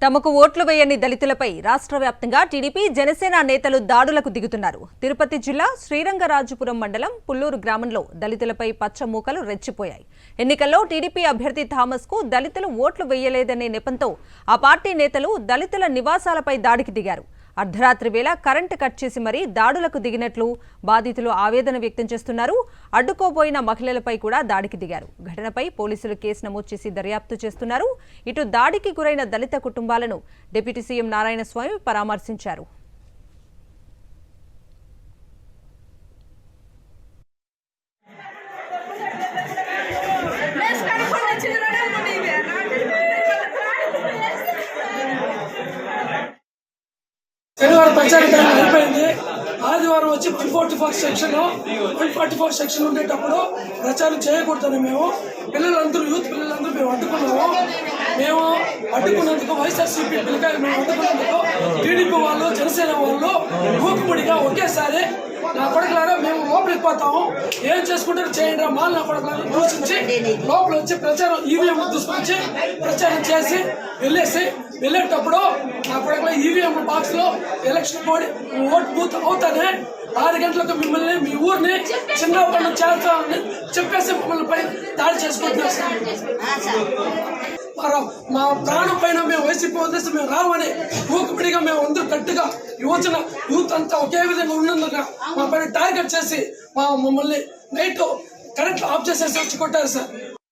తమకు ఓట్లు వేయని దళితులపై రాష్ట్ర వ్యాప్తంగా టీడీపీ జనసేన నేతలు దాడులకు దిగుతున్నారు. తిరుపతి జిల్లా శ్రీరంగరాజపురం మండలం పుల్లూరు గ్రామంలో దళితులపై పచ్చ మూకలు రెచ్చిపోయాయి. ఎన్నికల్లో టీడీపీ అభ్యర్థి థామస్ కు దళితులు ఓట్లు వేయలేదనే నెపంతో ఆ పార్టీ నేతలు దళితుల నివాసాలపై దాడికి దిగారు. అర్ధరాత్రి వేళ కరెంటు కట్ చేసి మరీ దాడులకు దిగినట్లు బాధితులు ఆవేదన వ్యక్తం చేస్తున్నారు. అడ్డుకోబోయిన మహిళలపై కూడా దాడికి దిగారు. ఘటనపై పోలీసులు కేసు నమోదు చేసి దర్యాప్తు చేస్తున్నారు. ఇటు దాడికి గురైన దళిత కుటుంబాలను డిప్యూటీ సీఎం నారాయణస్వామి పరామర్శించారు. శనివారం ప్రచారం టైం అయిపోయింది. ఆదివారం వచ్చి 144 సెక్షన్ ఉండేటప్పుడు ప్రచారం చేయకూడదని మేము పిల్లలందరూ యూత్ పిల్లలందరూ మేము అడ్డుకున్నాము. మేము అడ్డుకున్నందుకు వైఎస్ఆర్సీపీ పిల్లకాయలు మేము అడ్డుకున్నందుకు టీడీపీ వాళ్ళు జనసేన వాళ్ళు మూకుముడిగా ఒకేసారి నా కొడుకులారా మేము లోపలికి పోతాము, ఏం చేసుకుంటారో చేయండి మా నా కొడుకులారా దూషించి లోపల వచ్చి ప్రచారం ఈవీఎం తీసుకొచ్చి ప్రచారం చేసి వెళ్ళేటప్పుడు నా కొడుకుల ఈవీఎం బాక్స్ లో ఎలక్షన్ కోడ్ ఓట్ బూత్ అవుతానే 6 గంటలకు మిమ్మల్ని మీ ఊరిని చిన్న పనులు చేస్తామని చెప్పేసి మమ్మల్ని పై దాడి చేసుకుంటున్నారు సార్. మా ప్రాణం పైన మేము వైసీపీ వదిలేసి మేము రావని మూకుపిడిగా మేము అందరూ గట్టిగా యూత్ అంతా ఒకే విధంగా ఉన్నందుకు మా పైన టార్గెట్ చేసి మమ్మల్ని నైట్ కరెంట్ ఆఫ్ చేసేసి వచ్చి కొట్టారు సార్.